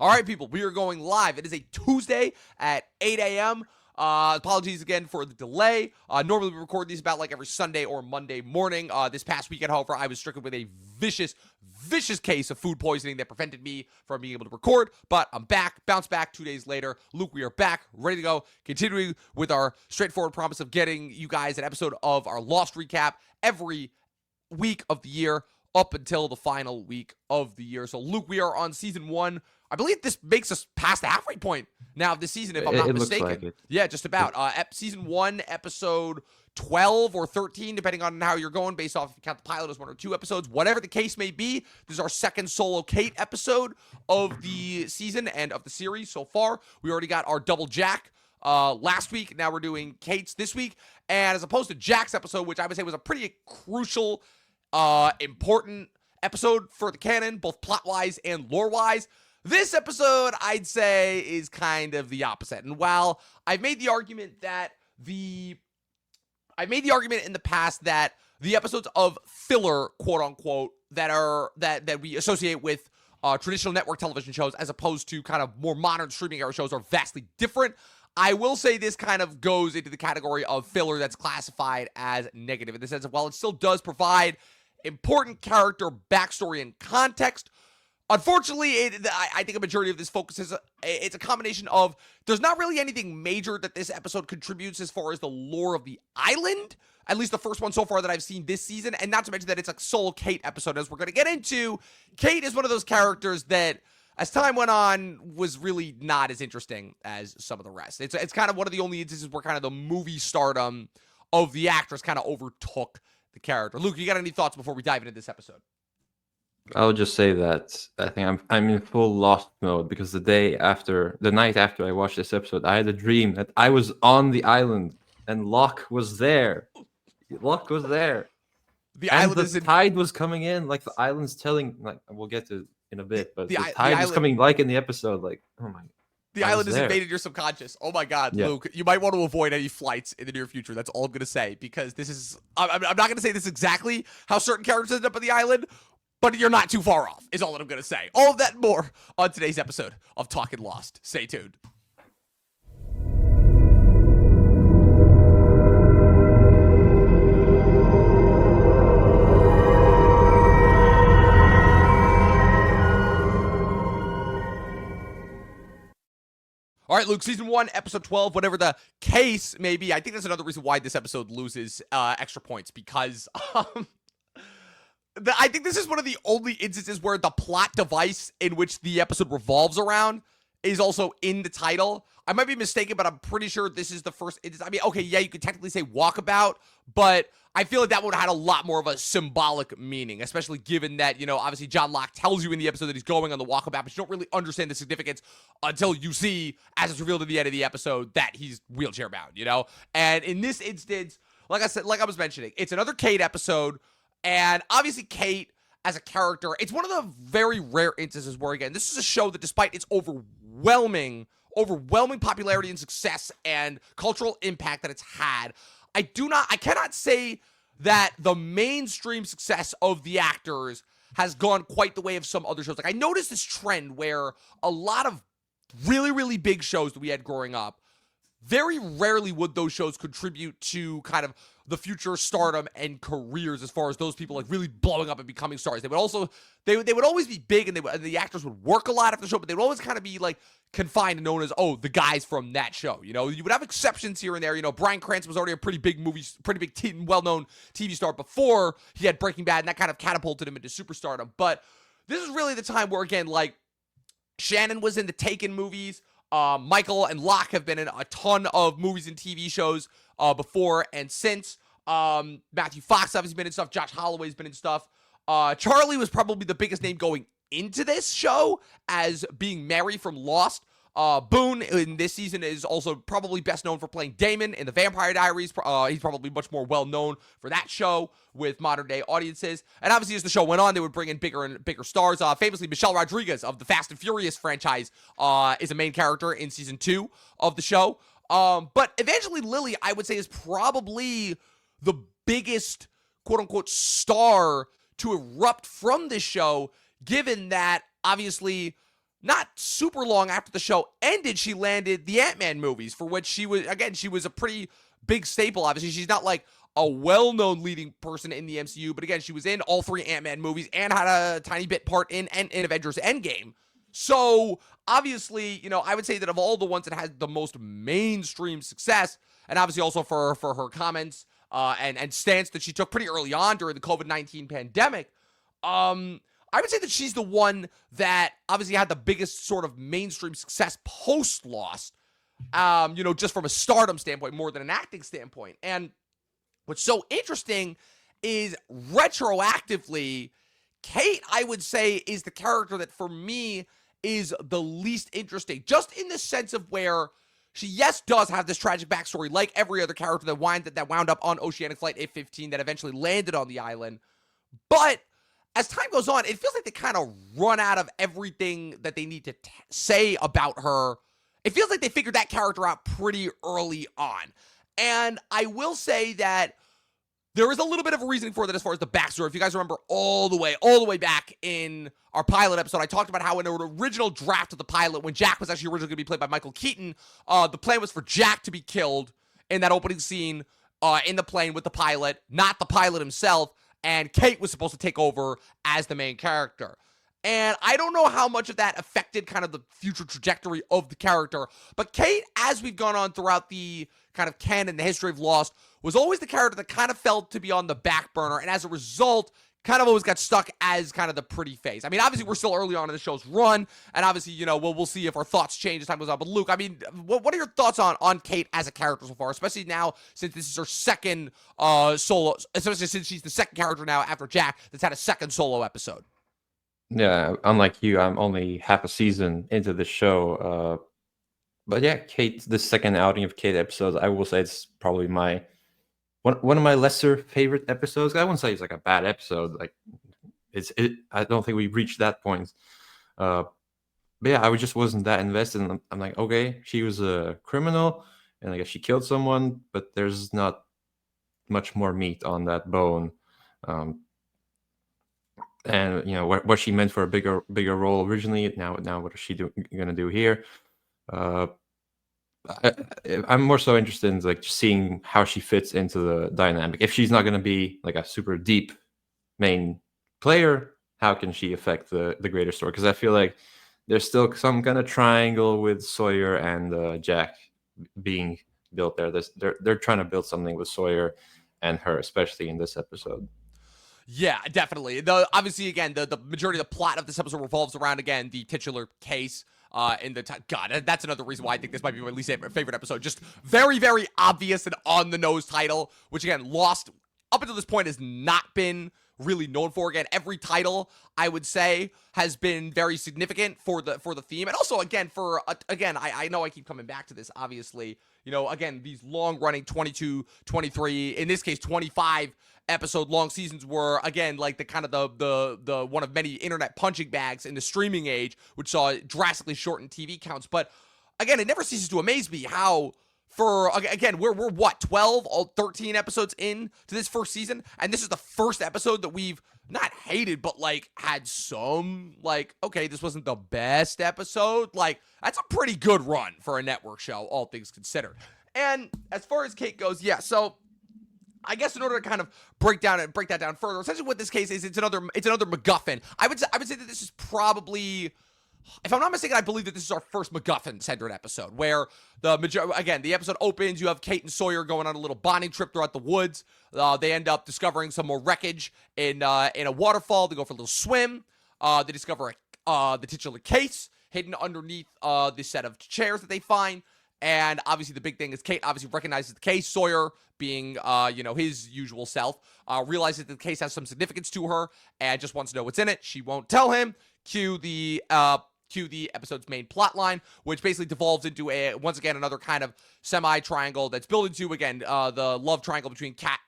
All right, people, we are going live. It is a Tuesday at 8 a.m. Apologies again for the delay. Normally we record these about like every Sunday or Monday morning. This past weekend, however, I was stricken with a vicious case of food poisoning that prevented me from being able to record. But I'm back, bounced back 2 days later. Luke, we are back, ready to go, continuing with our straightforward promise of getting you guys an episode of our Lost recap every week of the year up until the final week of the year. So, Luke, we are on season 1. I believe this makes us past the halfway point now of this season, if I'm not mistaken. Looks like it. Yeah, just about. Season 1, episode 12 or 13, depending on how you're going, based off if you count the pilot as 1 or 2 episodes. Whatever the case may be, this is our second solo Kate episode of the season and of the series so far. We already got our double Jack last week. Now we're doing Kate's this week. And as opposed to Jack's episode, which I would say was a pretty crucial, important episode for the canon, both plot-wise and lore-wise, this episode, I'd say, is kind of the opposite. And while I've made the argument in the past that the episodes of filler, quote unquote, that we associate with traditional network television shows as opposed to kind of more modern streaming era shows are vastly different, I will say this kind of goes into the category of filler that's classified as negative in the sense of, while it still does provide important character backstory and context, unfortunately, I think a majority of this focuses, it's a combination of, there's not really anything major that this episode contributes as far as the lore of the island, at least the first one so far that I've seen this season, and not to mention that it's a sole Kate episode, as we're going to get into. Kate is one of those characters that, as time went on, was really not as interesting as some of the rest. It's kind of one of the only instances where kind of the movie stardom of the actress kind of overtook the character. Luke, you got any thoughts before we dive into this episode? I'll just say that I think I'm in full Lost mode because the night after I watched this episode, I had a dream that I was on the island and Locke was there. Locke was there. The tide was coming in, like the island's telling, like we'll get to in a bit, but the tide was coming like in the episode, like, oh my. The island has invaded your subconscious. Oh my God, yeah. Luke, you might want to avoid any flights in the near future. That's all I'm going to say, because this is, I'm not going to say this exactly how certain characters end up on the island, but you're not too far off, is all that I'm going to say. All of that and more on today's episode of Talkin' Lost. Stay tuned. All right, Luke, season 1, episode 12, whatever the case may be. I think that's another reason why this episode loses extra points, because I think this is one of the only instances where the plot device in which the episode revolves around is also in the title. I might be mistaken, but I'm pretty sure this is the first instance. I mean, okay, yeah, you could technically say walkabout, but I feel like that would have had a lot more of a symbolic meaning, especially given that, you know, obviously John Locke tells you in the episode that he's going on the walkabout, but you don't really understand the significance until you see, as it's revealed at the end of the episode, that he's wheelchair bound, you know? And in this instance, like I said, like I was mentioning, it's another Kate episode, and obviously Kate as a character, it's one of the very rare instances where, again, this is a show that despite its overwhelming popularity and success and cultural impact that it's had, I cannot say that the mainstream success of the actors has gone quite the way of some other shows. Like, I noticed this trend where a lot of really, really big shows that we had growing up, very rarely would those shows contribute to kind of the future stardom and careers as far as those people like really blowing up and becoming stars. They would always be big, and the actors would work a lot after the show, but they would always kind of be like confined and known as, oh, the guys from that show. You know, you would have exceptions here and there. You know, Bryan Cranston was already a pretty big well-known TV star before he had Breaking Bad, and that kind of catapulted him into superstardom. But this is really the time where, again, like, Shannon was in the Taken movies. Michael and Locke have been in a ton of movies and TV shows before and since. Matthew Fox obviously been in stuff. Josh Holloway's been in stuff. Charlie was probably the biggest name going into this show as being Mary from Lost. Boone in this season is also probably best known for playing Damon in The Vampire Diaries. He's probably much more well-known for that show with modern-day audiences. And obviously, as the show went on, they would bring in bigger and bigger stars. Famously, Michelle Rodriguez of the Fast and Furious franchise is a main character in Season 2 of the show. But Evangeline Lilly, I would say, is probably the biggest, quote-unquote, star to erupt from this show, given that, obviously, not super long after the show ended, she landed the Ant-Man movies, for which she was a pretty big staple. Obviously, she's not like a well-known leading person in the MCU, but again, she was in all 3 Ant-Man movies and had a tiny bit part in Avengers Endgame. So, obviously, I would say that of all the ones that had the most mainstream success, and obviously also for her comments and stance that she took pretty early on during the COVID-19 pandemic, I would say that she's the one that obviously had the biggest sort of mainstream success post-Lost, just from a stardom standpoint more than an acting standpoint. And what's so interesting is retroactively, Kate, I would say, is the character that for me is the least interesting, just in the sense of where she, yes, does have this tragic backstory like every other character that wound up on Oceanic Flight A-15 that eventually landed on the island. But as time goes on, it feels like they kind of run out of everything that they need to say about her. It feels like they figured that character out pretty early on. And I will say that there is a little bit of a reasoning for that as far as the backstory. If you guys remember all the way back in our pilot episode, I talked about how in an original draft of the pilot, when Jack was actually originally going to be played by Michael Keaton, the plan was for Jack to be killed in that opening scene in the plane with the pilot, not the pilot himself, and Kate was supposed to take over as the main character. And I don't know how much of that affected kind of the future trajectory of the character, but Kate, as we've gone on throughout the kind of canon, the history of Lost, was always the character that kind of felt to be on the back burner, and as a result, kind of always got stuck as kind of the pretty face. I mean, obviously, we're still early on in the show's run, and obviously, we'll see if our thoughts change as time goes on. But Luke, I mean, what are your thoughts on Kate as a character so far, especially now since this is her second solo, especially since she's the second character now after Jack that's had a second solo episode? Yeah, unlike you, I'm only half a season into the show. But yeah, Kate, the second outing of Kate episodes, I will say it's probably one of my lesser favorite episodes. I wouldn't say it's like a bad episode. Like I don't think we've reached that point. But yeah, I just wasn't that invested. And I'm like, okay, she was a criminal, and I guess she killed someone, but there's not much more meat on that bone. And what she meant for a bigger role originally. Now what is she gonna do here? I'm more so interested in like just seeing how she fits into the dynamic. If she's not gonna be like a super deep main player, how can she affect the greater story? Because I feel like there's still some kind of triangle with Sawyer and Jack being built there. They're trying to build something with Sawyer and her, especially in this episode. Yeah, definitely. Obviously, again, the majority of the plot of this episode revolves around, again, the titular case. God, that's another reason why I think this might be my least favorite episode. Just very, very obvious and on the nose title, which again, Lost up until this point has not been really known for. Again, every title I would say has been very significant for the theme, and also again I know I keep coming back to this. Obviously, again, these long running 22, 23, in this case 25 episode long seasons were again like the kind of the one of many internet punching bags in the streaming age, which saw drastically shortened TV counts. But again, it never ceases to amaze me how we're what, 12 or 13 episodes in to this first season, and this is the first episode that we've not hated, but like had some like, okay, this wasn't the best episode. Like, that's a pretty good run for a network show, all things considered. And as far as Kate goes, yeah, so I guess in order to kind of break that down further, essentially what this case is, it's another MacGuffin. I would say that this is probably, if I'm not mistaken, I believe that this is our first MacGuffin-centered episod, where the episode opens, you have Kate and Sawyer going on a little bonding trip throughout the woods. They end up discovering some more wreckage in a waterfall. They go for a little swim. They discover the titular case hidden underneath this set of chairs that they find. And obviously the big thing is Kate obviously recognizes the case. Sawyer, being his usual self, realizes that the case has some significance to her and just wants to know what's in it. She won't tell him. Cue the episode's main plot line, which basically devolves into once again another kind of semi-triangle that's built into, again, the love triangle between Jack,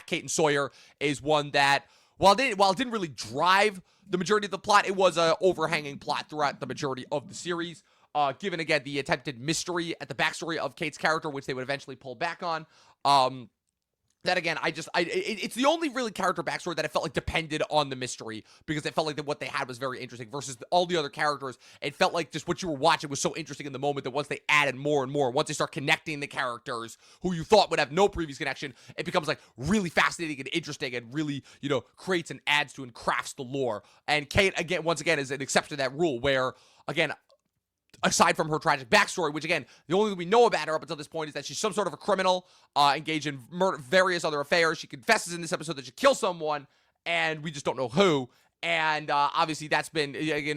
Kate, and Sawyer is one that, while it didn't really drive the majority of the plot, it was an overhanging plot throughout the majority of the series. Given, again, the attempted mystery at the backstory of Kate's character, which they would eventually pull back on. that again, it's the only really character backstory that I felt like depended on the mystery, because it felt like that what they had was very interesting versus all the other characters. It felt like just what you were watching was so interesting in the moment that once they added more and more, once they start connecting the characters who you thought would have no previous connection, it becomes like really fascinating and interesting and really, creates and adds to and crafts the lore. And Kate, again, once again, is an exception to that rule where, again, aside from her tragic backstory, which again, the only thing we know about her up until this point is that she's some sort of a criminal, engaged in various other affairs. She confesses in this episode that she killed someone, and we just don't know who. And obviously that's been,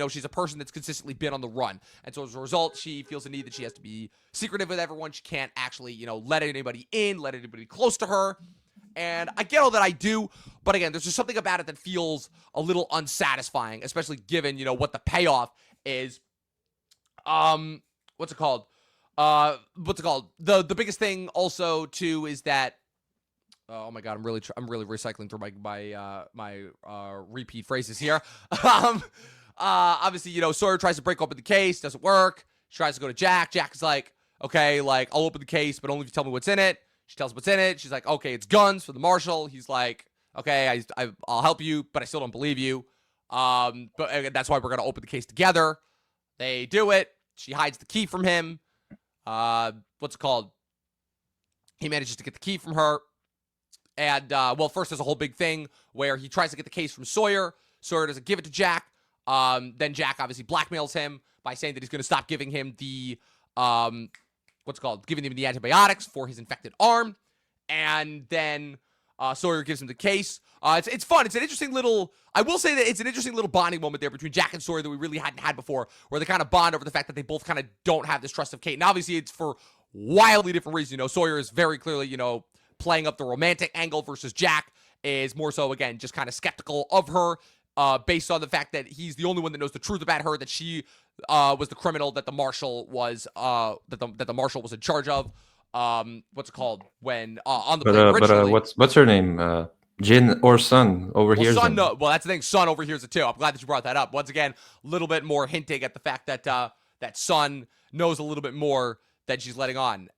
she's a person that's consistently been on the run. And so as a result, she feels the need that she has to be secretive with everyone. She can't actually, let anybody in, let anybody close to her. And I get all that, I do, but again, there's just something about it that feels a little unsatisfying, especially given, what the payoff is. What's it called? The biggest thing also too is that, oh my god, I'm really recycling through my repeat phrases here. Obviously, Sawyer tries to break open the case, doesn't work. She tries to go to Jack. Jack is like, okay, like, I'll open the case, but only if you tell me what's in it. She tells him what's in it. She's like, okay, it's guns for the marshal. He's like, okay, I'll help you, but I still don't believe you. But that's why we're gonna open the case together. They do it. She hides the key from him. What's it called? He manages to get the key from her. And, first there's a whole big thing where he tries to get the case from Sawyer. Sawyer doesn't give it to Jack. Then Jack obviously blackmails him by saying that he's going to stop giving him the, giving him the antibiotics for his infected arm. And then Sawyer gives him the case. It's fun. It's an interesting little, I will say that it's an interesting little bonding moment there between Jack and Sawyer that we really hadn't had before, where they kind of bond over the fact that they both kind of don't have this trust of Kate. And obviously it's for wildly different reasons. Sawyer is very clearly, playing up the romantic angle versus Jack is more so, again, just kind of skeptical of her, based on the fact that he's the only one that knows the truth about her, that she was the criminal that the marshal was, that the marshal was in charge of. What's it called? When on the plane originally. What's her name? Jin or Sun overhears Sun, them. no, well, that's the thing. Sun overhears it too. I'm glad that you brought that up. Once again, a little bit more hinting at the fact that that Sun knows a little bit more that she's letting on.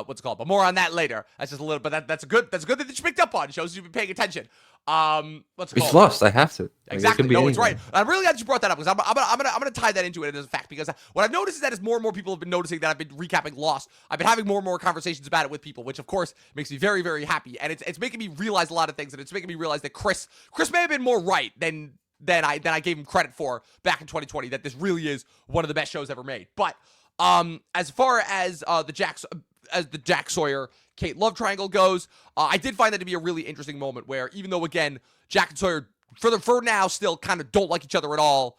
What's it called? But more on that later. That's just a little, but that's a good thing that you picked up on. It shows you've been paying attention. What's it called? It's lost. I have to. Exactly. No, it's right. I'm really glad that you brought that up, because I'm gonna tie that into it as a fact, because what I've noticed is that as more and more people have been noticing that I've been recapping Lost, I've been having more and more conversations about it with people, which of course makes me very, very happy. And it's making me realize a lot of things, and it's making me realize that Chris may have been more right than I gave him credit for back in 2020, that this really is one of the best shows ever made. But as far as the Jack Sawyer Kate love triangle goes, I did find that to be a really interesting moment where, even though again Jack and Sawyer for now still kind of don't like each other at all,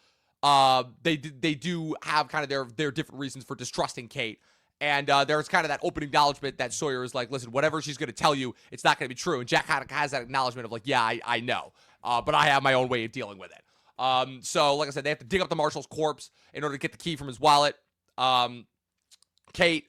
they do have kind of their different reasons for distrusting Kate. And there's kind of that open acknowledgement that Sawyer is like, listen, whatever she's going to tell you, it's not going to be true. And Jack kind of has that acknowledgement of like, yeah, I know, but I have my own way of dealing with it. So like I said, they have to dig up the marshal's corpse in order to get the key from his wallet. Kate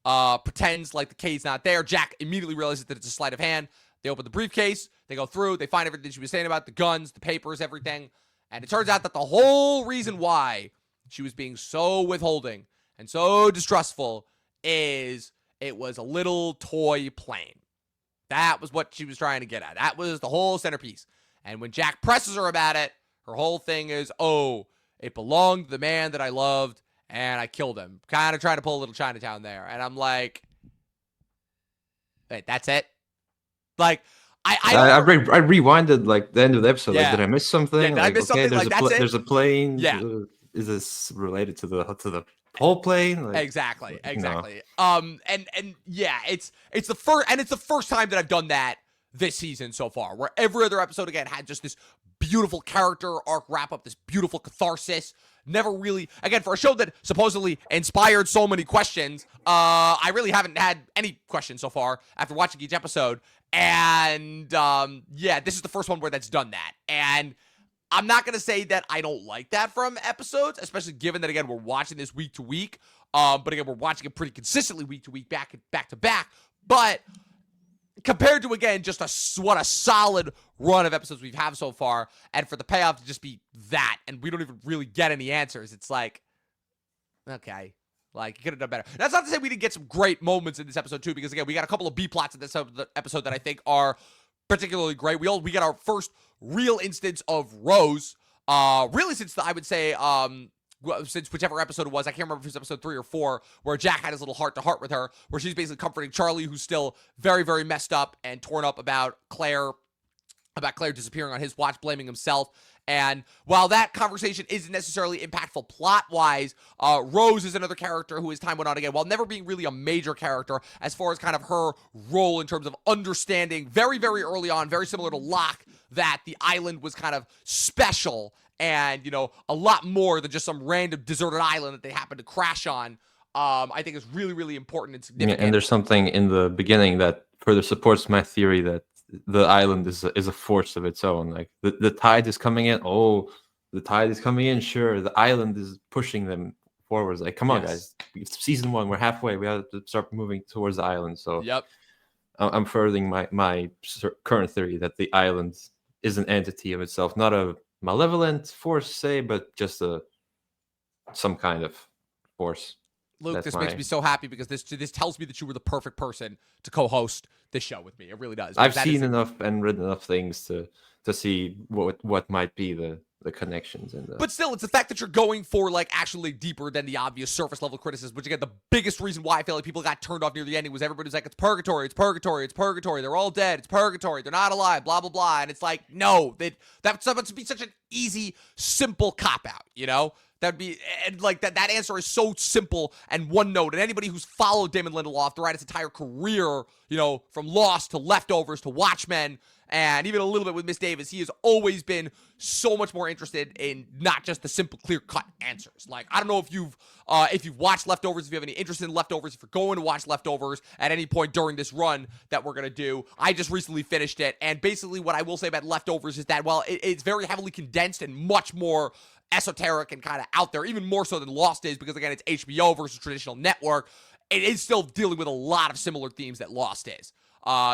pretends like the key's not there. Jack immediately realizes that it's a sleight of hand. They open the briefcase. They go through. They find everything she was saying about the guns, the papers, everything. And it turns out that the whole reason why she was being so withholding and so distrustful is it was a little toy plane. That was what she was trying to get at. That was the whole centerpiece. And when Jack presses her about it, her whole thing is, oh, it belonged to the man that I loved, and I killed him. Kind of trying to pull a little Chinatown there. And I'm like, wait, that's it? Like, I rewinded like the end of the episode. Yeah. Like, did I miss something? Yeah, did I miss something? Like, that's it? There's a plane. Yeah. Is this related to the whole plane? Like, exactly. No. And yeah, it's the first time that I've done that this season so far, where every other episode again had just this beautiful character arc wrap up, this beautiful catharsis. Never really, again, for a show that supposedly inspired so many questions, I really haven't had any questions so far after watching each episode. And yeah, this is the first one where that's done that. And I'm not going to say that I don't like that from episodes, especially given that, again, we're watching this week to week. But again, we're watching it pretty consistently week to week, back to back. But compared to, again, just what a solid run of episodes we've had so far, and for the payoff to just be that, and we don't even really get any answers, it's like, okay, Like, it could have done better. That's not to say we didn't get some great moments in this episode, too, because, again, we got a couple of B plots in this episode that I think are particularly great. We get our first real instance of Rose, really since I would say, since whichever episode it was. I can't remember if it was episode 3 or 4, where Jack had his little heart-to-heart with her, where she's basically comforting Charlie, who's still very, very messed up and torn up about Claire disappearing on his watch, blaming himself. And while that conversation isn't necessarily impactful plot-wise, Rose is another character who, as time went on, again, while never being really a major character, as far as kind of her role in terms of understanding very, very early on, very similar to Locke, that the island was kind of special and, you know, a lot more than just some random deserted island that they happened to crash on, I think is really, really important and significant. Yeah, and there's something in the beginning that further supports my theory that the island is a force of its own. Like the tide is coming in. Oh, the tide is coming in. Sure, the island is pushing them forwards. Like, come on, guys. It's season 1. We're halfway. We have to start moving towards the island. So, yep. I'm furthering my current theory that the island is an entity of itself, not a malevolent force, say, but just some kind of force. Luke, this makes me so happy because this tells me that you were the perfect person to co-host this show with me. It really does. I've seen enough and read enough things to see what might be the connections in the... But still, it's the fact that you're going for, like, actually deeper than the obvious surface level criticism, which, again, the biggest reason why I feel like people got turned off near the ending was everybody's like, it's purgatory, it's purgatory, it's purgatory, they're all dead, it's purgatory, they're not alive, blah, blah, blah. And it's like, no, that's supposed to be such an easy, simple cop-out, you know? That'd be, and like that answer is so simple and one note. And anybody who's followed Damon Lindelof throughout his entire career, you know, from Lost to Leftovers to Watchmen, and even a little bit with Miss Davis, he has always been so much more interested in not just the simple, clear-cut answers. Like, I don't know if you've watched Leftovers, if you have any interest in Leftovers, if you're going to watch Leftovers at any point during this run that we're going to do. I just recently finished it, and basically what I will say about Leftovers is that, while it's very heavily condensed and much more esoteric and kind of out there, even more so than Lost is, because, again, it's HBO versus traditional network, it is still dealing with a lot of similar themes that Lost is.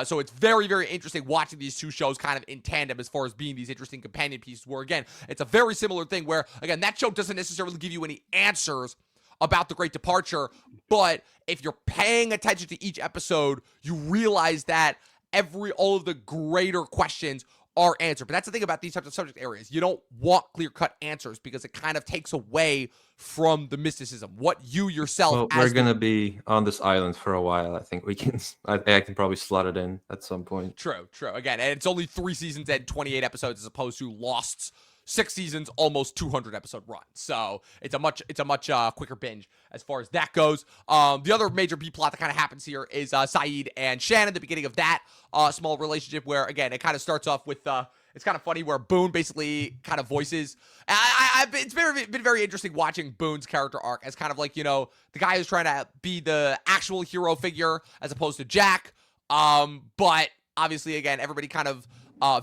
So it's very, very interesting watching these two shows kind of in tandem as far as being these interesting companion pieces where, again, it's a very similar thing where, again, that show doesn't necessarily give you any answers about the Great Departure, but if you're paying attention to each episode, you realize that all of the greater questions are answered. But that's the thing about these types of subject areas. You don't want clear-cut answers because it kind of takes away from the mysticism. What you yourself... Well, we're going to be on this island for a while. I think we can... I can probably slot it in at some point. True. Again, and it's only 3 seasons and 28 episodes as opposed to Lost's 6 seasons, almost 200 episode run. So it's a much quicker binge as far as that goes. The other major B plot that kind of happens here is Sayid and Shannon, the beginning of that small relationship where, again, it kind of starts off with, it's kind of funny where Boone basically kind of voices, it's been very interesting watching Boone's character arc as kind of like, you know, the guy who's trying to be the actual hero figure as opposed to Jack. But obviously, again, everybody kind of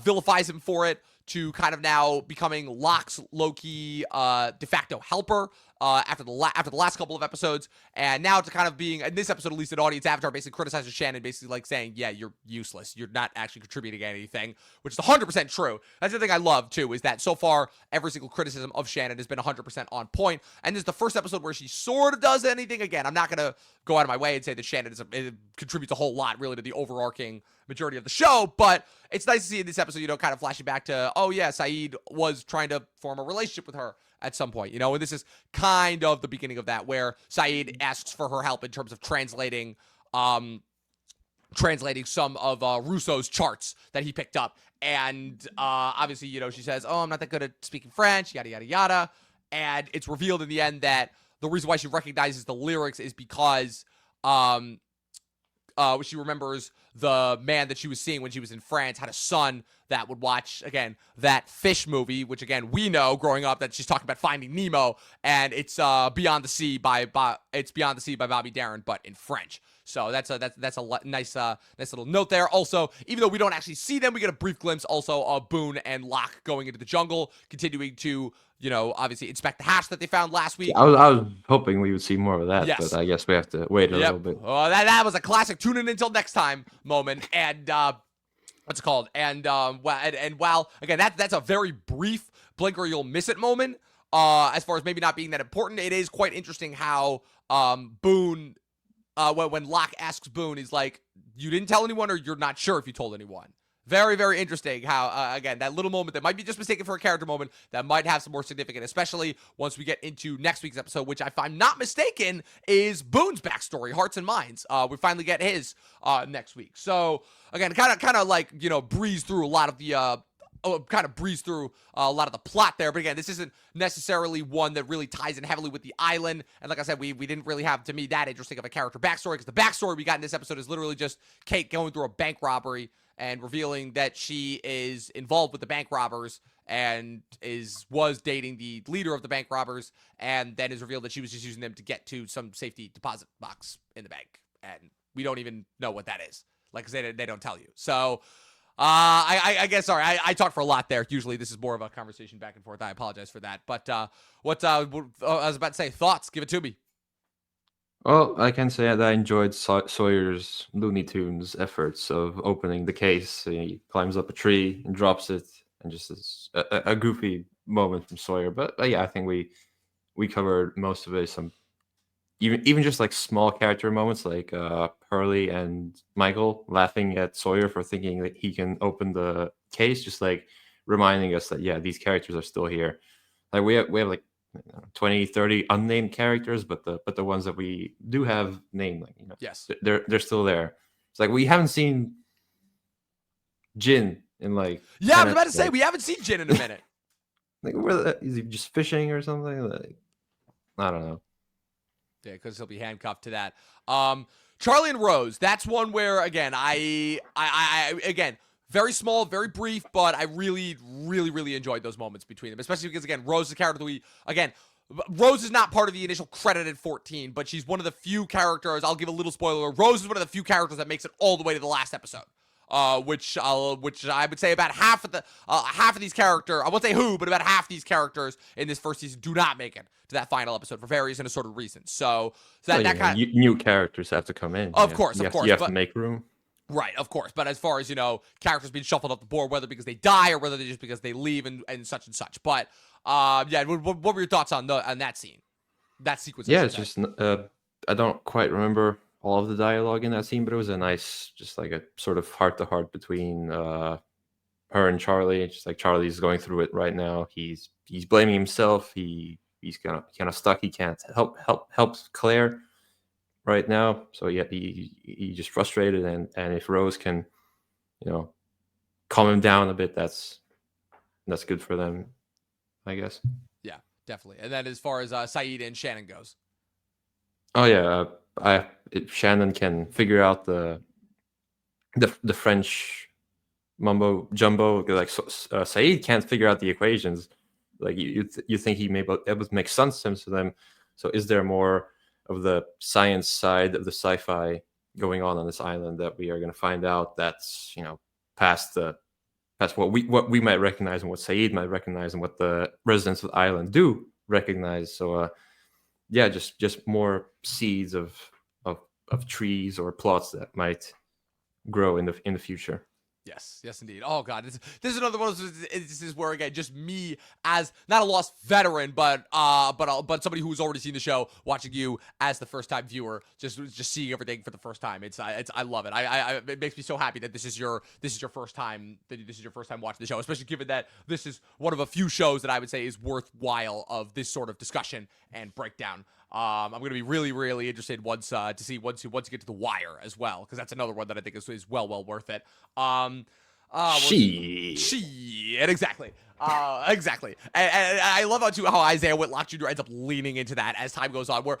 vilifies him for it, to kind of now becoming Locke's low-key de facto helper after the last couple of episodes, and now to kind of being, in this episode at least, an audience avatar basically criticizes Shannon, basically like saying, yeah, you're useless, you're not actually contributing anything, which is 100% true. That's the thing I love too, is that so far every single criticism of Shannon has been 100% on point, and this is the first episode where she sort of does anything. Again, I'm not gonna go out of my way and say that Shannon contributes a whole lot really to the overarching majority of the show, but it's nice to see in this episode, you know, kind of flashing back to, oh yeah, Sayid was trying to form a relationship with her at some point, you know, and this is kind of the beginning of that, where Sayid asks for her help in terms of translating some of Russo's charts that he picked up, and obviously, you know, she says, oh, I'm not that good at speaking French, yada, yada, yada, and it's revealed in the end that the reason why she recognizes the lyrics is because she remembers the man that she was seeing when she was in France had a son that would watch, again, that fish movie, which, again, we know growing up that she's talking about Finding Nemo, and it's Beyond the Sea by Bobby Darin, but in French. So that's a nice little note there. Also, even though we don't actually see them, we get a brief glimpse also of Boone and Locke going into the jungle, continuing to, you know, obviously inspect the hatch that they found last week. I was hoping we would see more of that, yes, but I guess we have to wait a little bit. Oh, that was a classic tune in until next time moment. And what's it called? And while again, that's a very brief blink or you'll miss it moment. as far as maybe not being that important. It is quite interesting how Boone, when Locke asks Boone, he's like, you didn't tell anyone or you're not sure if you told anyone. Very, very interesting how, again, that little moment that might be just mistaken for a character moment that might have some more significant, especially once we get into next week's episode, which, if I'm not mistaken, is Boone's backstory, Hearts and Minds. We finally get his next week. So, again, kind of like, breeze through a lot of the plot there. But again, this isn't necessarily one that really ties in heavily with the island. And like I said, we didn't really have, to me, that interesting of a character backstory, because the backstory we got in this episode is literally just Kate going through a bank robbery and revealing that she is involved with the bank robbers and was dating the leader of the bank robbers, and then is revealed that she was just using them to get to some safety deposit box in the bank. And we don't even know what that is. Like I said, they don't tell you. So, I guess, sorry, I talked for a lot there. Usually this is more of a conversation back and forth. I apologize for that. But I was about to say, thoughts, give it to me. Well, I can say that I enjoyed Sawyer's Looney Tunes efforts of opening the case. He climbs up a tree and drops it, and just a goofy moment from Sawyer. But yeah, I think we covered most of it. Some even just like small character moments, like Hurley and Michael laughing at Sawyer for thinking that he can open the case, just like reminding us that, yeah, these characters are still here. Like we have like 20, 30 unnamed characters, but the ones that we do have named, like, yes, they're still there. It's like we haven't seen Jin in like, yeah, I was about to say, we haven't seen Jin in a minute. Like, is he just fishing or something? Like, I don't know. Yeah, because he'll be handcuffed to that. Charlie and Rose, that's one where, again, I again, very small, very brief, but I really, really, really enjoyed those moments between them, especially because, again, Rose is a character that Rose is not part of the initial credited 14, but she's one of the few characters, I'll give a little spoiler, Rose is one of the few characters that makes it all the way to the last episode. Which I would say about half of these characters, I won't say who, but about half these characters in this first season do not make it to that final episode for various and assorted reasons. So that kind of new characters have to come in. Of course, you have but, to make room. Right, of course. But as far as, characters being shuffled off the board, whether because they die or whether they're just because they leave and such and such. But yeah, what were your thoughts on that scene, that sequence? Yeah, it's just I don't quite remember all of the dialogue in that scene, but it was a nice, just like a sort of heart-to-heart between her and Charlie. It's just like Charlie's going through it right now. He's blaming himself. He's kind of stuck. He can't help Claire right now. So yeah, he just frustrated, and if Rose can, calm him down a bit, that's good for them, I guess. Yeah, definitely. And then as far as Sayid and Shannon goes. Oh yeah, if Shannon can figure out the French mumbo jumbo, like Sayid can't figure out the equations. Like you think he may be able to make sense to them. So is there more of the science side of the sci-fi going on this island that we are going to find out? That's past what we might recognize and what Sayid might recognize and what the residents of the island do recognize. So yeah, just more seeds of trees or plots that might grow in the future. Yes, indeed. Oh God, this is another one of those instances where, again, just me as not a Lost veteran, but somebody who's already seen the show, watching you as the first time viewer, just seeing everything for the first time. I love it. It makes me so happy that this is your first time watching the show, especially given that this is one of a few shows that I would say is worthwhile of this sort of discussion and breakdown. I'm going to be really, really interested once you get to The Wire as well, because that's another one that I think is well worth it. Exactly. Exactly. And I love how Isaiah Whitlock Jr. ends up leaning into that as time goes on, where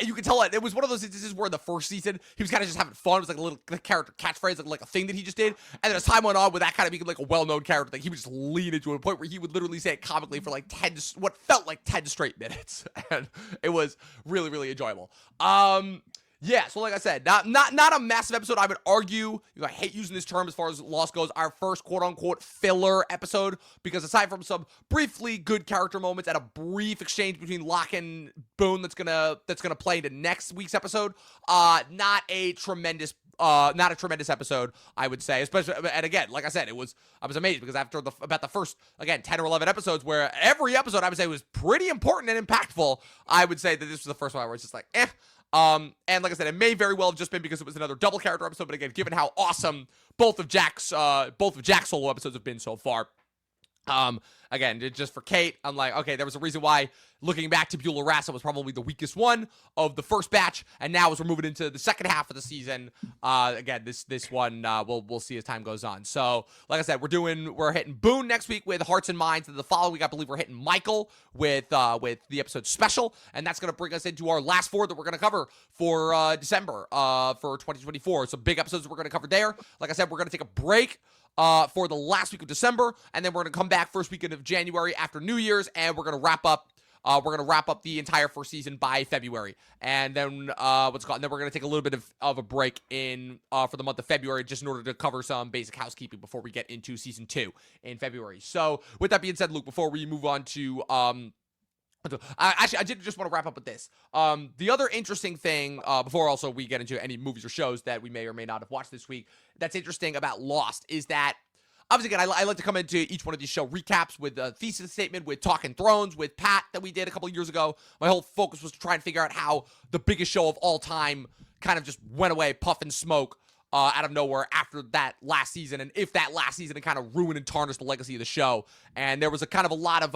you can tell it was one of those instances where in the first season he was kind of just having fun. It was like a little character catchphrase, like a thing that he just did. And then as time went on, with that kind of became like a well-known character, like he would just lean into it, a point where he would literally say it comically for like what felt like 10 straight minutes. And it was really, really enjoyable. Yeah, so like I said, not a massive episode. I would argue, I hate using this term as far as Lost goes, our first quote-unquote filler episode, because aside from some briefly good character moments and a brief exchange between Locke and Boone that's gonna play into next week's episode, not a tremendous not a tremendous episode, I would say. Especially, and again, like I said, I was amazed because after about the first, again, 10 or 11 episodes, where every episode I would say was pretty important and impactful, I would say that this was the first one where it's just like, eh. And like I said, it may very well have just been because it was another double character episode. But again, given how awesome both of Jack's solo episodes have been so far. Again, just for Kate, I'm like, okay, there was a reason why, looking back, Tabula Rasa was probably the weakest one of the first batch, and now as we're moving into the second half of the season, again, this one, we'll see as time goes on. So, like I said, we're hitting Boone next week with Hearts and Minds, and the following week, I believe we're hitting Michael with the episode special, and that's gonna bring us into our last 4 that we're gonna cover for December, for 2024. So big episodes we're gonna cover there. Like I said, we're gonna take a break for the last week of December, and then we're gonna come back first weekend of January after New Year's, and we're gonna wrap up the entire first season by February, and then and then we're gonna take a little bit of a break in for the month of February, just in order to cover some basic housekeeping before we get into season 2 in February. So with that being said, Luke, before we move on to I did just want to wrap up with this. The other interesting thing, before also we get into any movies or shows that we may or may not have watched this week, that's interesting about Lost is that, obviously, again, I like to come into each one of these show recaps with a thesis statement, with Talkin' Thrones, with Pat that we did a couple years ago. My whole focus was to try and figure out how the biggest show of all time kind of just went away, puff and smoke, out of nowhere after that last season, and if that last season had kind of ruined and tarnished the legacy of the show. And there was a kind of a lot of,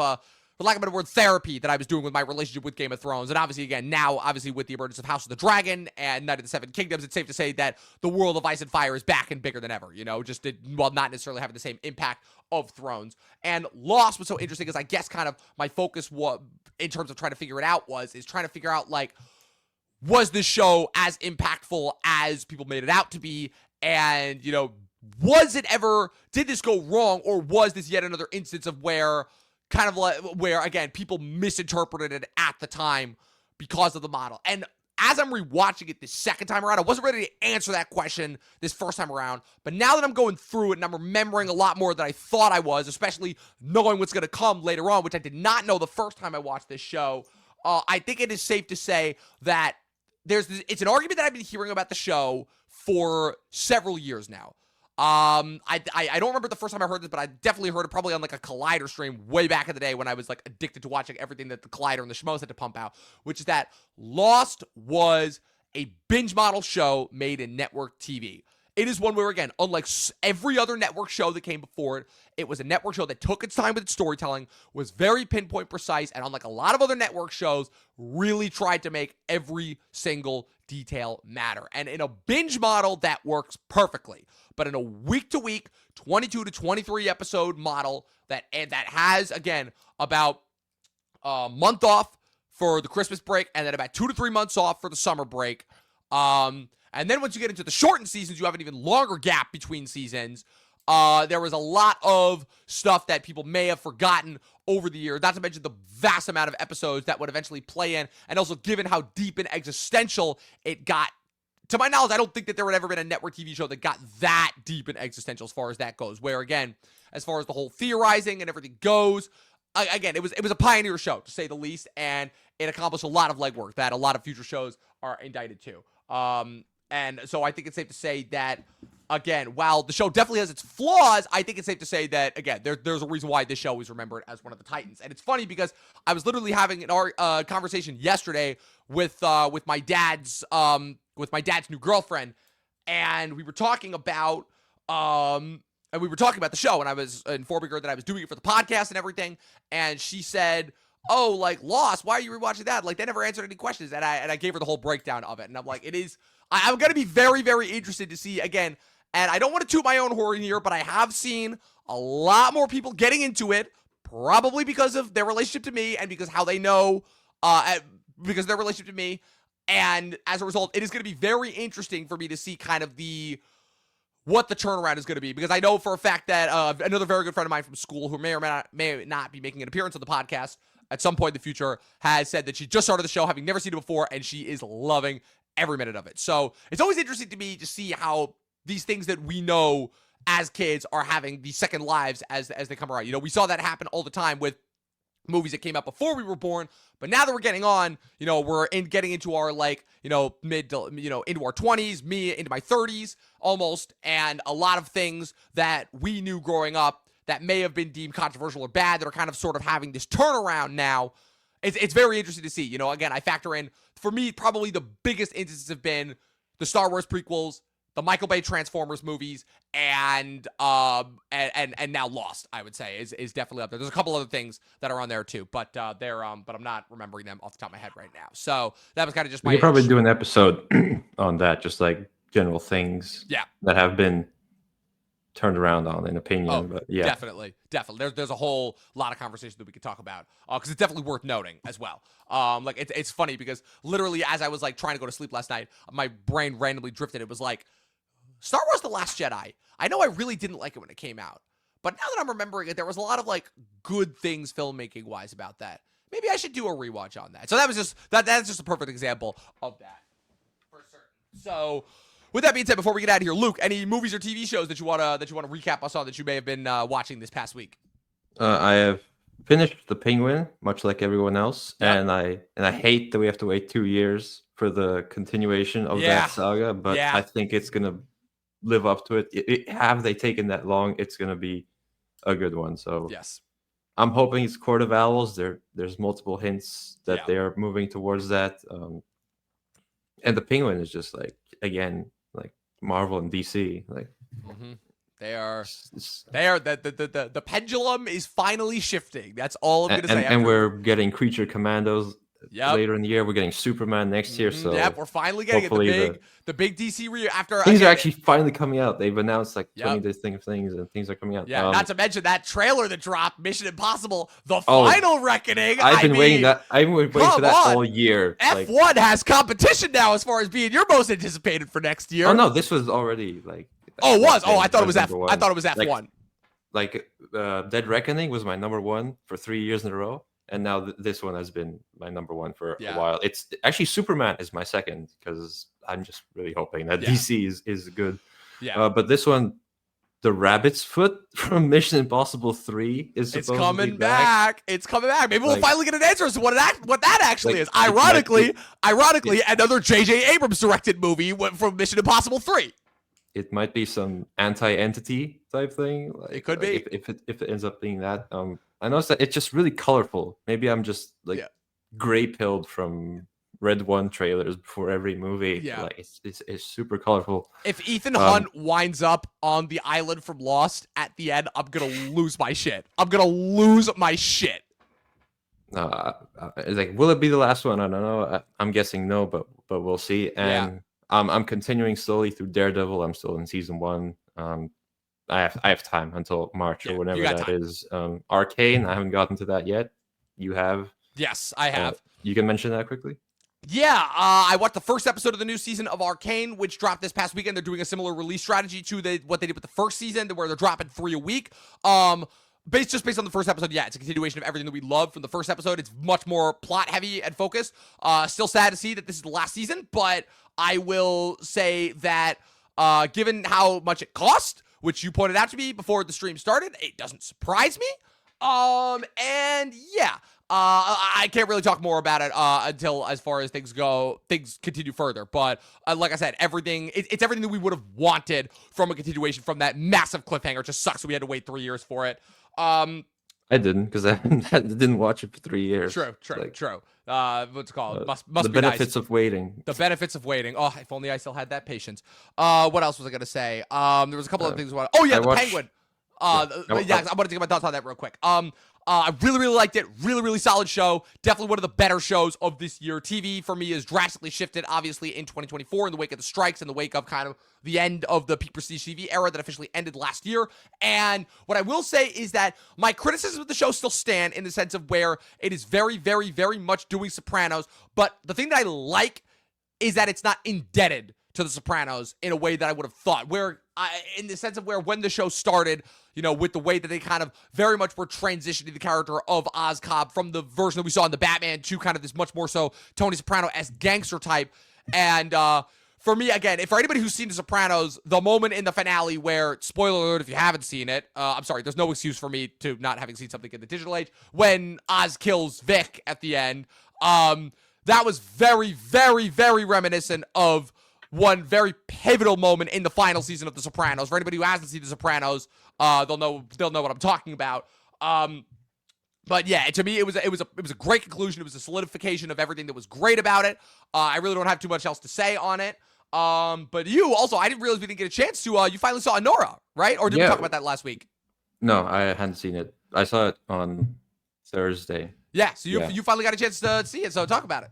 for lack of a better word, therapy that I was doing with my relationship with Game of Thrones. And obviously, again, now, obviously, with the emergence of House of the Dragon and Night of the Seven Kingdoms, it's safe to say that the world of Ice and Fire is back and bigger than ever, while not necessarily having the same impact of Thrones. And Lost was so interesting because I guess kind of my focus was, in terms of trying to figure it out, is trying to figure out, like, was this show as impactful as people made it out to be? And, did this go wrong, or was this yet another instance of where again, people misinterpreted it at the time because of the model? And as I'm rewatching it this second time around, I wasn't ready to answer that question this first time around, but now that I'm going through it and I'm remembering a lot more than I thought I was, especially knowing what's going to come later on, which I did not know the first time I watched this show, I think it is safe to say that it's an argument that I've been hearing about the show for several years now. I don't remember the first time I heard this, but I definitely heard it probably on like a Collider stream way back in the day when I was like addicted to watching everything that the Collider and the Schmoes had to pump out, which is that Lost was a binge model show made in network TV. It is one where, again, unlike every other network show that came before it, it was a network show that took its time with its storytelling, was very pinpoint precise, and unlike a lot of other network shows, really tried to make every single detail matter. And in a binge model, that works perfectly. But in a week-to-week, 22 to 23 episode model that has, again, about a month off for the Christmas break, and then about 2 to 3 months off for the summer break. And then once you get into the shortened seasons, you have an even longer gap between seasons. There was a lot of stuff that people may have forgotten over the years, not to mention the vast amount of episodes that would eventually play in, and also given how deep and existential it got. To my knowledge, I don't think that there had ever been a network TV show that got that deep and existential as far as that goes, where, again, as far as the whole theorizing and everything goes, again, it was a pioneer show, to say the least, and it accomplished a lot of legwork that a lot of future shows are indicted to. And so I think it's safe to say that, again, while the show definitely has its flaws, I think it's safe to say that, again, there's a reason why this show is remembered as one of the Titans. And it's funny because I was literally having an conversation yesterday with my dad's new girlfriend, and we were talking about the show, and I was informing her that I was doing it for the podcast and everything, and she said, "Oh, like Lost, why are you rewatching that? Like, they never answered any questions." And I gave her the whole breakdown of it, and I'm like, I'm going to be very, very interested to see, again, and I don't want to toot my own horn here, but I have seen a lot more people getting into it, probably because of their relationship to me and because how they know, because of their relationship to me. And as a result, it is going to be very interesting for me to see kind of what the turnaround is going to be, because I know for a fact that another very good friend of mine from school, who may or may not be making an appearance on the podcast at some point in the future, has said that she just started the show, having never seen it before, and she is loving every minute of it. So it's always interesting to me to see how these things that we know as kids are having these second lives as they come around. We saw that happen all the time with movies that came out before we were born. But now that we're getting on, we're getting into our mid to, into our 20s, me into my 30s almost, and a lot of things that we knew growing up that may have been deemed controversial or bad that are kind of sort of having this turnaround now. It's very interesting to see. Again, I factor in, for me, probably the biggest instances have been the Star Wars prequels, the Michael Bay Transformers movies, and now Lost, I would say, is definitely up there. There's a couple other things that are on there too, but but I'm not remembering them off the top of my head right now. So that was kind of just We my could probably do an episode on that, just like general things that have been turned around on in opinion. But yeah, definitely. There's a whole lot of conversation that we could talk about because it's definitely worth noting as well. It's funny because literally as I was trying to go to sleep last night, my brain randomly drifted. It was like, Star Wars: The Last Jedi. I know I really didn't like it when it came out, but now that I'm remembering it, there was a lot of good things filmmaking wise about that. Maybe I should do a rewatch on that. So that was just that's just a perfect example of that for certain. So with that being said, before we get out of here, Luke, any movies or TV shows that you wanna recap us on that you may have been watching this past week? I have finished The Penguin, much like everyone else, and I hate that we have to wait 2 years for the continuation of that saga. But I think it's gonna live up to it. Have they taken that long? It's gonna be a good one. So yes, I'm hoping it's Court of Owls. There's multiple hints that they are moving towards that. And The Penguin is just again Marvel and DC. They are the pendulum is finally shifting. That's all I'm gonna say. And we're getting Creature Commandos later in the year. We're getting Superman next year. So we're finally getting it. The big DC after things are actually finally coming out. They've announced 20 distinct things, and things are coming out. Yeah, not to mention that trailer that dropped, Mission Impossible: The Final Reckoning. I've been waiting for that all year. F1 has competition now as far as being your most anticipated for next year. Oh no, this was already it was. I thought it was F1. I thought it was F1. Dead Reckoning was my number one for 3 years in a row. And now this one has been my number one for a while. It's actually Superman is my second because I'm just really hoping that DC is good. Yeah. But this one, the Rabbit's Foot from Mission Impossible 3 is supposed to be back. It's coming back. Maybe we'll finally get an answer as to what that actually is. Ironically, another J.J. Abrams directed movie from Mission Impossible 3. It might be some anti-entity type thing. It could be if it ends up being that. I noticed that it's just really colorful. Maybe I'm just gray pilled from Red One trailers before every movie. Yeah, it's super colorful. If Ethan Hunt winds up on the island from Lost at the end, I'm gonna lose my shit. Will it be the last one? I don't know. I'm guessing no, but we'll see. And I'm continuing slowly through Daredevil. I'm still in season 1. I have time until March or whatever that is. Arcane, I haven't gotten to that yet. You have? Yes, I have. You can mention that quickly? Yeah, I watched the first episode of the new season of Arcane, which dropped this past weekend. They're doing a similar release strategy to what they did with the first season, where they're dropping 3 a week. Based on the first episode, it's a continuation of everything that we loved from the first episode. It's much more plot heavy and focused. Still sad to see that this is the last season, but I will say that given how much it cost, which you pointed out to me before the stream started, it doesn't surprise me. I can't really talk more about it until as far as things continue further. But like I said, it's everything that we would have wanted from a continuation from that massive cliffhanger. It just sucks that we had to wait 3 years for it. I didn't because I didn't watch it for 3 years. True. What's it called? Must the be benefits nice. of waiting. The benefits of waiting. Oh, if only I still had that patience. What else was I gonna say? There was a couple other things. The Penguin. I wanted to get my thoughts on that real quick. I really, really liked it. Really, really solid show. Definitely one of the better shows of this year. TV for me is drastically shifted, obviously, in 2024 in the wake of the strikes, in the wake of kind of the end of the peak prestige TV era that officially ended last year. And what I will say is that my criticisms of the show still stand in the sense of where it is very, very, very much doing Sopranos. But the thing that I like is that it's not indebted to the Sopranos in a way that I would have thought, in the sense of where when the show started, with the way that they kind of very much were transitioning the character of Oz Cobb from the version that we saw in the Batman to kind of this much more so Tony Soprano as gangster type. And for me, again, for anybody who's seen The Sopranos, the moment in the finale where, spoiler alert if you haven't seen it, I'm sorry, there's no excuse for me to not having seen something in the digital age, when Oz kills Vic at the end, that was very, very, very reminiscent of one very pivotal moment in the final season of The Sopranos. For anybody who hasn't seen The Sopranos, they'll know what I'm talking about. But yeah, to me, it was a great conclusion. It was a solidification of everything that was great about it. I really don't have too much else to say on it. But you also, I didn't realize we didn't get a chance to. You finally saw Anora, right? Or did we talk about that last week? No, I hadn't seen it. I saw it on Thursday. Yeah, so you finally got a chance to see it. So talk about it.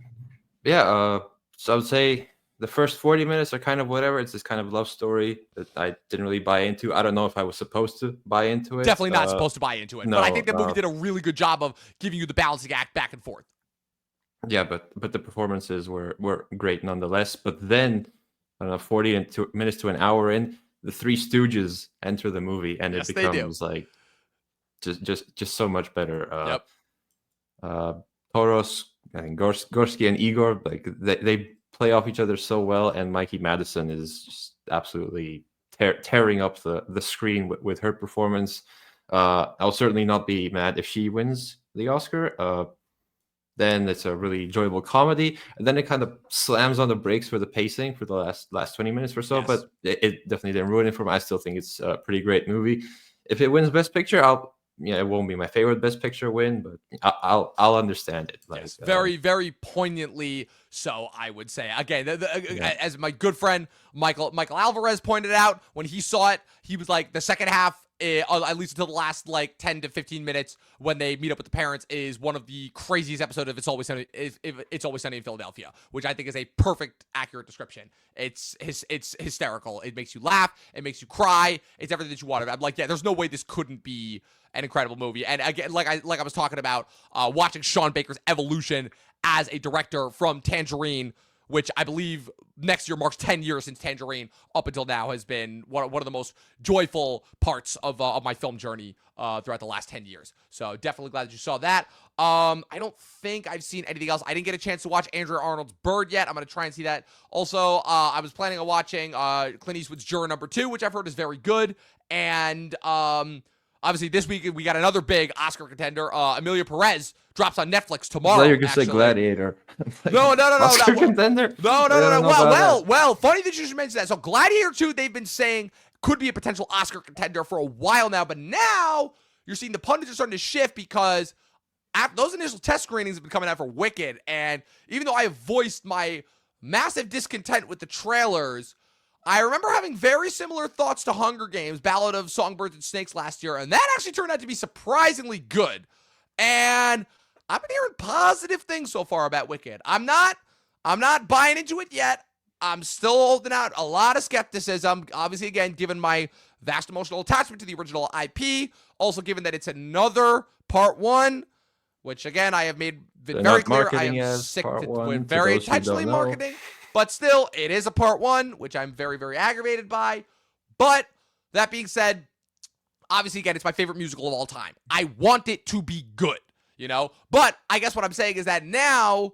Yeah, so I would say the first 40 minutes are kind of whatever. It's this kind of love story that I didn't really buy into. I don't know if I was supposed to buy into it. Definitely not supposed to buy into it. No, but I think the movie did a really good job of giving you the balancing act back and forth. Yeah, but the performances were great nonetheless. But then, I don't know, 40 minutes to an hour in, the Three Stooges enter the movie, and it becomes like just so much better. Toros, I think Gorski and Igor, like they play off each other so well, and Mikey Madison is just absolutely tearing up the screen with her performance. I'll certainly not be mad if she wins the Oscar. Then it's a really enjoyable comedy, and then it kind of slams on the brakes for the pacing for the last 20 minutes or so. Yes. But it definitely didn't ruin it for me. I still think it's a pretty great movie. If it wins Best Picture, it won't be my favorite Best Picture win, but I'll understand it. Like, yes, very, very poignantly so, I would say. Again, as my good friend Michael Alvarez pointed out, when he saw it, he was like, the second half, at least until the last like 10 to 15 minutes when they meet up with the parents, is one of the craziest episodes of It's Always Sunny in Philadelphia, which I think is a perfect, accurate description. It's hysterical. It makes you laugh. It makes you cry. It's everything that you wanted. I'm like, yeah, there's no way this couldn't be an incredible movie. And again, like I was talking about, watching Sean Baker's evolution as a director from Tangerine, which I believe next year marks 10 years since Tangerine, up until now, has been one of the most joyful parts of my film journey throughout the last 10 years. So definitely glad that you saw that. I don't think I've seen anything else. I didn't get a chance to watch Andrea Arnold's Bird yet. I'm going to try and see that. Also, I was planning on watching Clint Eastwood's Juror Number 2, which I've heard is very good. And obviously, this week we got another big Oscar contender. Emilia Perez drops on Netflix tomorrow. You're gonna say Gladiator. No. Oscar contender? No. Well, funny that you should mention that. So Gladiator 2, they've been saying could be a potential Oscar contender for a while now, but now you're seeing the pundits are starting to shift because those initial test screenings have been coming out for Wicked, and even though I have voiced my massive discontent with the trailers, I remember having very similar thoughts to Hunger Games, Ballad of Songbirds and Snakes last year, and that actually turned out to be surprisingly good. And I've been hearing positive things so far about Wicked. I'm not buying into it yet. I'm still holding out a lot of skepticism, obviously, again, given my vast emotional attachment to the original IP, also given that it's another part one, which, again, I have made very clear I am sick with very intentionally marketing. But still, it is a part one, which I'm very, very aggravated by. But that being said, obviously, again, it's my favorite musical of all time. I want it to be good, you know? But I guess what I'm saying is that now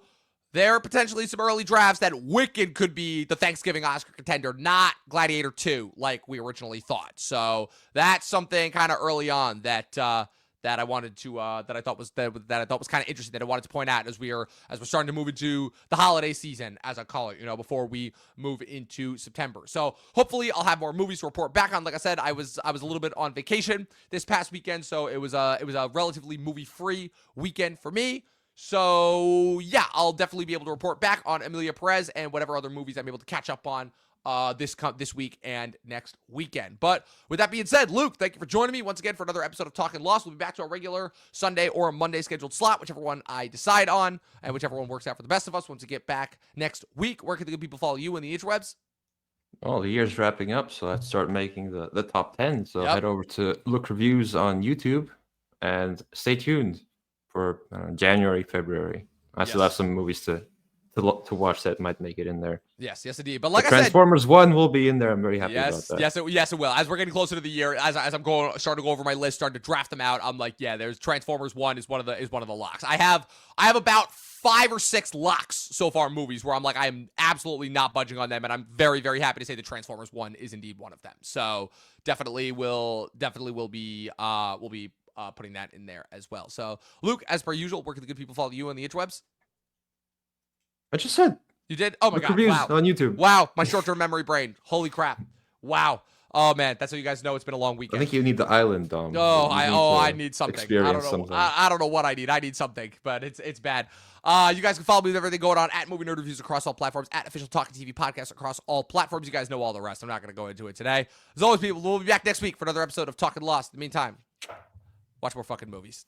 there are potentially some early drafts that Wicked could be the Thanksgiving Oscar contender, not Gladiator 2, like we originally thought. So that's something kind of early on that I wanted to that I thought was kind of interesting, that I wanted to point out as we're starting to move into the holiday season, as I call it, you know, before we move into September. So hopefully I'll have more movies to report back on. Like I said, I was a little bit on vacation this past weekend, so it was a relatively movie-free weekend for me. So yeah, I'll definitely be able to report back on Emilia Perez and whatever other movies I'm able to catch up on this week and next weekend. But with that being said, Luke, thank you for joining me once again for another episode of Talkin' Lost. We'll be back to our regular Sunday or Monday scheduled slot, whichever one I decide on, and whichever one works out for the best of us. Once we get back next week, where can the good people follow you in the interwebs? Well, the year's wrapping up, so let's start making the top 10. So head over to Look Reviews on YouTube and stay tuned for January, February. I still have some movies to watch that might make it in there. Yes, indeed. But like I said, Transformers 1 will be in there. I'm very happy about that. Yes, it will. As we're getting closer to the year, as I'm starting to go over my list, starting to draft them out, I'm like, yeah, there's Transformers 1 is one of the locks. I have about 5 or 6 locks so far movies where I'm like, I am absolutely not budging on them, and I'm very, very happy to say that Transformers 1 is indeed one of them. So definitely will be putting that in there as well. So Luke, as per usual, where can the good people follow you on the interwebs? I just said. You did? Oh my Look god! reviews Wow! on YouTube. Wow! My short-term memory brain. Holy crap! Wow! Oh man, that's how you guys know it's been a long I weekend. think you need the island, Dom. I need something. Experience something. I don't know what I need. I need something, but it's bad. You guys can follow me with everything going on at Movie Nerd Reviews across all platforms, at Official Talkin TV Podcast across all platforms. You guys know all the rest. I'm not going to go into it today. As always, people, we'll be back next week for another episode of Talkin' Lost. In the meantime, watch more fucking movies.